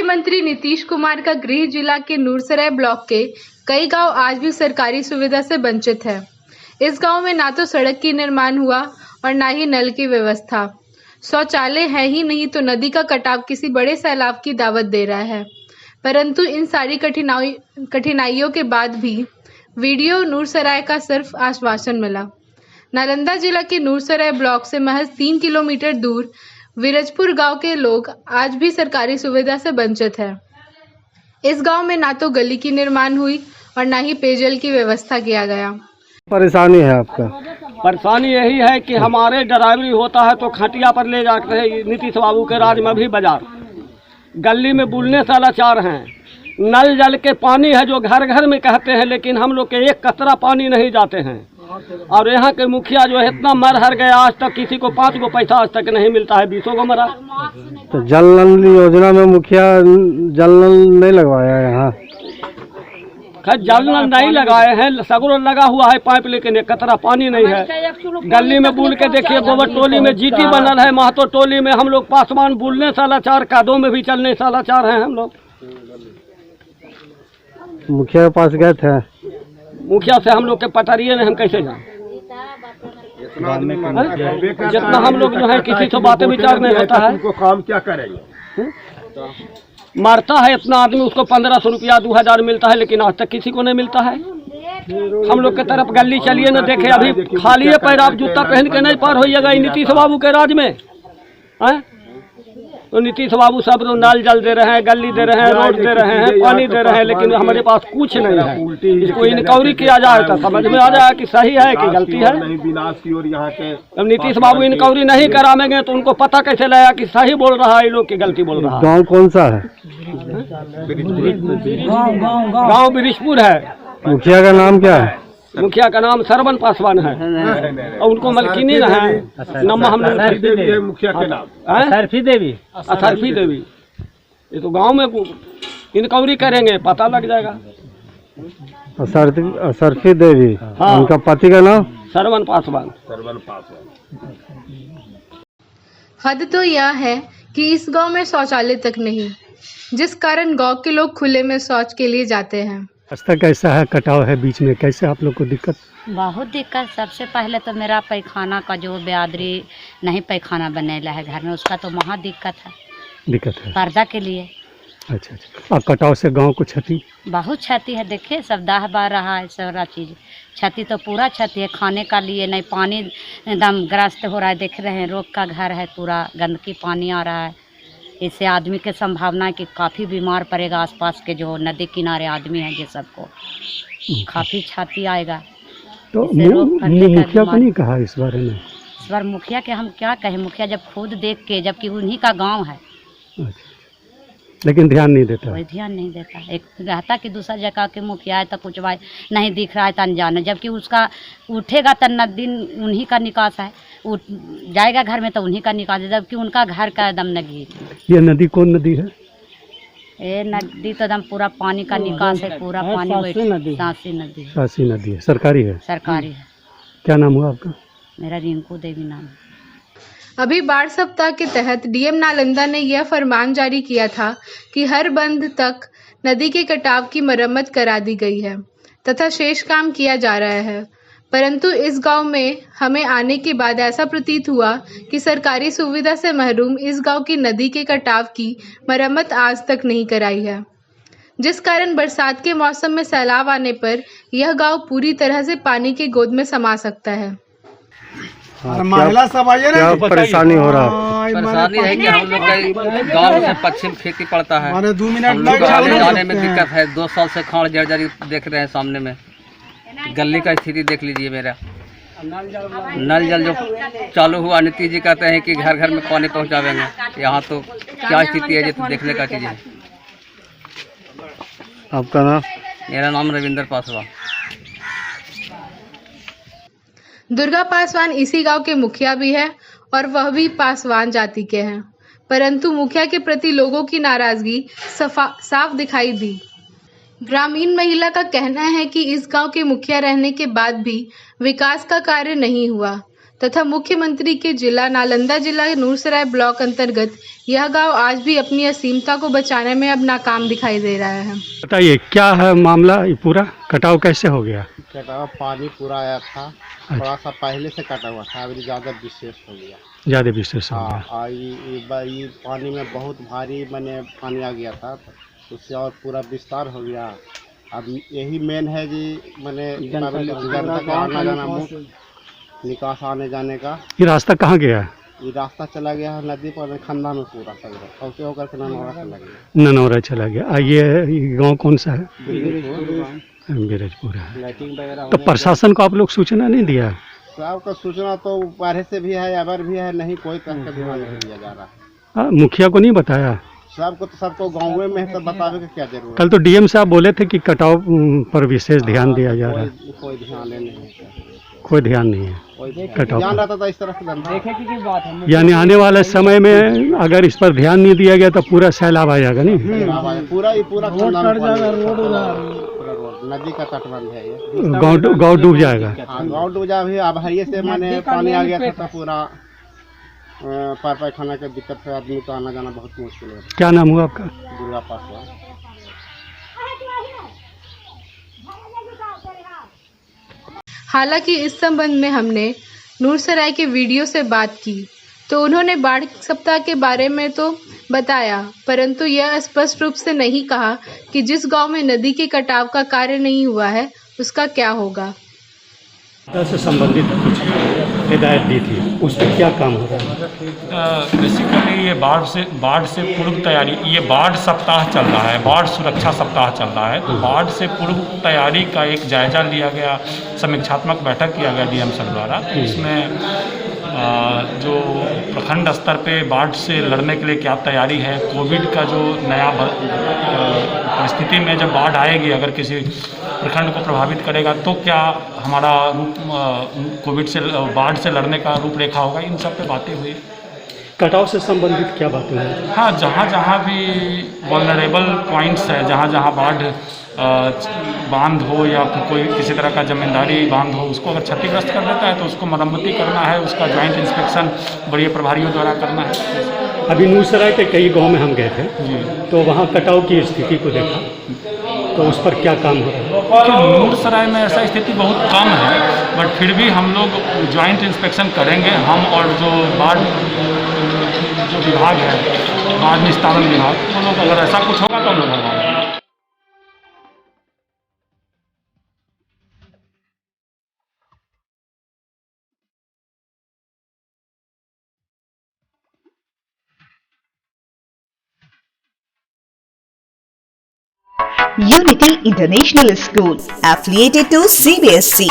मुख्यमंत्री नीतीश कुमार का गृह जिला के नूरसराय ब्लॉक के कई गांव आज भी सरकारी सुविधा से वंचित है। इस गांव में ना तो सड़क की निर्माण हुआ और ना ही नल की व्यवस्था। शौचालय है ही नहीं तो नदी का कटाव किसी बड़े सैलाब की दावत दे रहा है। परंतु इन सारी कठिनाइयों के बाद भी वीडियो नूरसराय का सिर्फ आश्वासन मिला। नालंदा जिला के नूरसराय ब्लॉक से महज 3 किलोमीटर दूर विरजपुर गांव के लोग आज भी सरकारी सुविधा से वंचित है। इस गांव में ना तो गली की निर्माण हुई और ना ही पेयजल की व्यवस्था किया गया। परेशानी है आपका? परेशानी यही है कि हमारे ड्राइवरी होता है तो खटिया पर ले जाते हैं। नीतीश बाबू के राज में भी बाजार गली में बुलने से लाचार हैं। नल जल के पानी है जो घर घर में कहते हैं, लेकिन हम लोग के एक कतरा पानी नहीं जाते हैं। और यहाँ के मुखिया जो है इतना मर हर गया, आज तक किसी को 5 गो पैसा आज तक नहीं मिलता है, 20 को मरा। तो जल नल योजना में मुखिया जल नल नहीं लगवाया यहाँ? खैर जल नल नहीं लगाए हैं, सगुर लगा हुआ है पाइप, लेकिन एक कतरा पानी नहीं है। गली में बुल के देखिए, गोबर टोली में जीटी बनल है, महतो टोली में हम लोग पासवान बुलने से लाचार, कादों में भी चलने से लाचार हैं हम लोग। मुखिया के पास गए थे? मुखिया से हम लोग के पटरिए ने हम कैसे जाएं? जितना हम लोग जो है किसी से बातें विचार नहीं होता है। उनको काम क्या करेंगे? मरता है इतना आदमी, उसको 1500 रुपया 2000 मिलता है, लेकिन आज तक किसी को नहीं मिलता है। हम लोग के तरफ गली चलिए न देखे, अभी खाली पैर आप जूता पहन के नहीं पार होइएगा नीतीश बाबू के राज में। तो नीतीश बाबू सब तो नल जल दे रहे हैं, गली दे रहे हैं, रोड दे रहे हैं, पानी दे रहे हैं, लेकिन हमारे पास कुछ नहीं है। इसको इनक्वायरी किया जाए तो समझ में आ जाए कि सही है कि गलती है। विनाश की ओर यहाँ के अब नीतीश बाबू इनक्वायरी नहीं कराएंगे तो उनको पता कैसे लगा कि सही बोल रहा है ये लोग की गलती बोल रहा है। गाँव कौन सा है? गाँव बिरिशपुर है। मुखिया का नाम क्या है? मुखिया का नाम सरवन पासवान है और उनको मलकिनी है नम हम मुखिया के नाम सरफी देवी। ये तो गांव में इनक्वायरी करेंगे पता लग जाएगा। सरफी देवी, हाँ। उनका पति का नाम? सरवन पासवान। हद तो यह है कि इस गांव में शौचालय तक नहीं, जिस कारण गांव के लोग खुले में शौच के लिए जाते हैं। रास्ता कैसा है? कटाव है बीच में, कैसे आप लोग को दिक्कत? बहुत दिक्कत। सबसे पहले तो मेरा पैखाना का जो बेआदरी नहीं पैखाना बनेला है घर में, उसका तो महा दिक्कत है पर्दा के लिए। अच्छा। अब कटाव से गांव को क्षति? बहुत क्षति है। देखिए सब दाह बह रहा है, सारा चीज़ क्षति तो पूरा क्षति है। खाने का लिए नहीं, पानी एकदम ग्रस्त हो रहा है। देख रहे हैं रोग का घर है, पूरा गंदगी पानी आ रहा है। इससे आदमी के संभावना है कि काफ़ी बीमार पड़ेगा। आसपास के जो नदी किनारे आदमी हैं, ये सबको काफ़ी क्षति आएगा। तो मुखिया को नहीं कहा इस बारे में? इस बार मुखिया के हम क्या कहें, मुखिया जब खुद देख के, जबकि उन्हीं का गांव है। अच्छा। लेकिन ध्यान नहीं देता? कोई ध्यान नहीं देता। एक रहता कि दूसरा जगह के मुखिया है तो कुछ भाई नहीं दिख रहा है तो अनजान है, जबकि उसका उठेगा तो नदी उन्हीं का निकास है, उठ जाएगा घर में तो उन्हीं का निकास है, जबकि उनका घर का एकदम नदी। ये नदी कौन नदी है? ये नदी तो एकदम पूरा पानी का निकास है, पूरा पानी सासी नदी है। सरकारी है? सरकारी है। क्या नाम हुआ आपका? मेरा रिंकू देवी नाम है। अभी बाढ़ सप्ताह के तहत डीएम नालंदा ने यह फरमान जारी किया था कि हर बंद तक नदी के कटाव की मरम्मत करा दी गई है तथा शेष काम किया जा रहा है। परंतु इस गांव में हमें आने के बाद ऐसा प्रतीत हुआ कि सरकारी सुविधा से महरूम इस गांव की नदी के कटाव की मरम्मत आज तक नहीं कराई है, जिस कारण बरसात के मौसम में सैलाब आने पर यह गांव पूरी तरह से पानी के गोद में समा सकता है। महिला सब आइए ना। क्या परेशानी हो रहा है? परेशानी है कि हम लोग का गाँव से पश्चिम खेती पड़ता है, 2 मिनट आने जाने में दिक्कत है। 2 साल से खाड़ जर्जरी देख रहे हैं सामने में। गली का स्थिति देख लीजिए मेरा। नल जल जो चालू हुआ, नीतीश जी कहते हैं कि घर घर में पानी पहुंचावेंगे। यहाँ तो क्या स्थिति है ये तो देखने का चीज़ है। आपका नाम? मेरा नाम रविंदर पासवान। दुर्गा पासवान इसी गांव के मुखिया भी है और वह भी पासवान जाति के हैं, परंतु मुखिया के प्रति लोगों की नाराजगी साफ दिखाई दी। ग्रामीण महिला का कहना है कि इस गांव के मुखिया रहने के बाद भी विकास का कार्य नहीं हुआ तथा मुख्यमंत्री के जिला नालंदा जिला नूरसराय ब्लॉक अंतर्गत यह गांव आज भी अपनी असीमता को बचाने में अब नाकाम दिखाई दे रहा है। बताइए क्या है मामला, ये पूरा कटाव कैसे हो गया? कटाव पानी पूरा आया था, थोड़ा सा पहले से कटा हुआ था, अभी ज़्यादा विशेष हो गया। ज़्यादा विशेष हो गया। हाँ, ये पानी में बहुत भारी मैंने पानी आ गया था, उससे और पूरा विस्तार हो गया। अब यही मेन है जी, मैंने जनता का आना जाना मुख्य निकास आने जाने का। ये रास्ता कहाँ गया? ये रास्ता चला गया है नदी पर, खंदा में पूरा सौसे होकर के ननौरा चला गया। ननौरा चला गया। ये गांव कौन सा है? बिरजपुर है। तो प्रशासन को आप लोग सूचना नहीं दिया? सबका सूचना तो पहले से भी है, अबर भी है, नहीं कोई तरह का ध्यान नहीं दिया जा रहा। मुखिया को नहीं बताया? सबको गाँव में है, तो बतावे का क्या जरूरत। कल तो डीएम साहब बोले थे कि कटाव पर विशेष ध्यान दिया जा रहा है। कोई ध्यान नहीं, कोई ध्यान नहीं है कटाव। ध्यान रहता था इस तरह से। यानी आने वाले समय में अगर इस पर ध्यान नहीं दिया गया तो पूरा सैलाब आ जाएगा। नहीं पूरा नदी का तटबंध है ये, गाँव डूब जाएगा। गाँव डूब जाएगा। अब हरिये से मैंने पानी आ गया था, पूरा पार खाना के दिक्कत से आदमी को आना जाना बहुत मुश्किल है। क्या नाम हुआ आपका? दुर्गा पासवान। हालांकि इस संबंध में हमने नूरसराय के वीडियो से बात की तो उन्होंने बाढ़ सप्ताह के बारे में तो बताया, परंतु यह स्पष्ट रूप से नहीं कहा कि जिस गांव में नदी के कटाव का कार्य नहीं हुआ है उसका क्या होगा। से संबंधित कुछ हिदायत दी थी, उस पर क्या काम हो रहा है? बेसिकली ये बाढ़ से पूर्व तैयारी, ये बाढ़ सप्ताह चल रहा है, बाढ़ सुरक्षा सप्ताह चल रहा है। तो बाढ़ से पूर्व तैयारी का एक जायजा लिया गया, समीक्षात्मक बैठक किया गया डीएम सर द्वारा। इसमें जो प्रखंड स्तर पे बाढ़ से लड़ने के लिए क्या तैयारी है, कोविड का जो नया परिस्थिति में जब बाढ़ आएगी, अगर किसी प्रखंड को प्रभावित करेगा तो क्या हमारा कोविड से बाढ़ से लड़ने का रूपरेखा होगा, इन सब पे बातें हुई। कटाव से संबंधित क्या बातें हैं? हाँ, जहाँ भी वल्नरेबल पॉइंट्स है, जहाँ बाढ़ बांध हो या कोई किसी तरह का जमींदारी बांध हो, उसको अगर क्षतिग्रस्त कर देता है तो उसको मरम्मती करना है, उसका ज्वाइंट इंस्पेक्शन बड़े प्रभारियों द्वारा करना है। अभी नूरसराय के कई गांव में हम गए थे जी, तो वहाँ कटाव की स्थिति को देखा, तो उस पर क्या काम हो रहा है? नूरसराय में ऐसा स्थिति बहुत कम है, बट फिर भी हम लोग ज्वाइंट इंस्पेक्शन करेंगे, हम और जो बाढ़ जो विभाग है, बाढ़ निस्तारण विभाग, वो लोग अगर ऐसा कुछ होगा तो हम लोग करवाएंगे। Unity International School, affiliated to CBSE,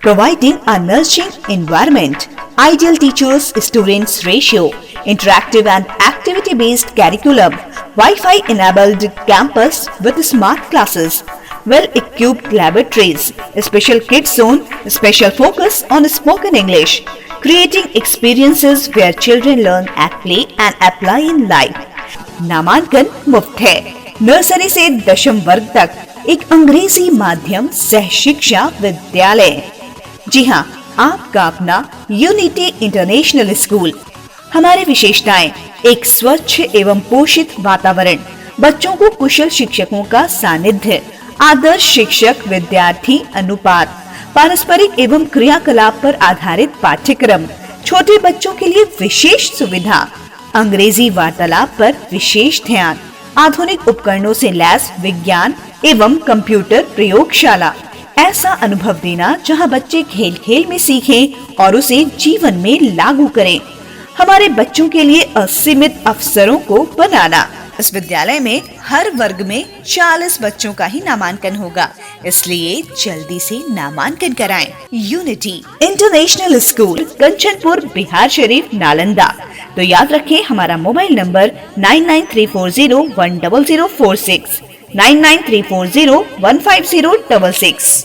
providing a nurturing environment, ideal teachers-students ratio, interactive and activity-based curriculum, Wi-Fi enabled campus with smart classes, well-equipped laboratories, special kids zone, special focus on spoken English, creating experiences where children learn at play and apply in life. नामांकन मुफ्त है। Nursery से 10वीं वर्ग तक एक अंग्रेजी माध्यम सह शिक्षा विद्यालय। जी हाँ, आपका अपना यूनिटी इंटरनेशनल स्कूल। हमारी विशेषताएं: एक स्वच्छ एवं पोषित वातावरण, बच्चों को कुशल शिक्षकों का सानिध्य, आदर्श शिक्षक विद्यार्थी अनुपात, पारस्परिक एवं क्रियाकलाप पर आधारित पाठ्यक्रम, छोटे बच्चों के लिए विशेष सुविधा, अंग्रेजी वार्तालाप पर विशेष ध्यान, आधुनिक उपकरणों से लैस विज्ञान एवं कंप्यूटर प्रयोगशाला। ऐसा अनुभव देना जहां बच्चे खेल खेल में सीखें और उसे जीवन में लागू करें। हमारे बच्चों के लिए असीमित अवसरों को बनाना। इस विद्यालय में हर वर्ग में 40 बच्चों का ही नामांकन होगा, इसलिए जल्दी से नामांकन कराएं। Unity International School, Kanchanpur, Bihar Sharif, Nalanda. तो याद रखें हमारा मोबाइल नंबर 9934010046, 9934015066।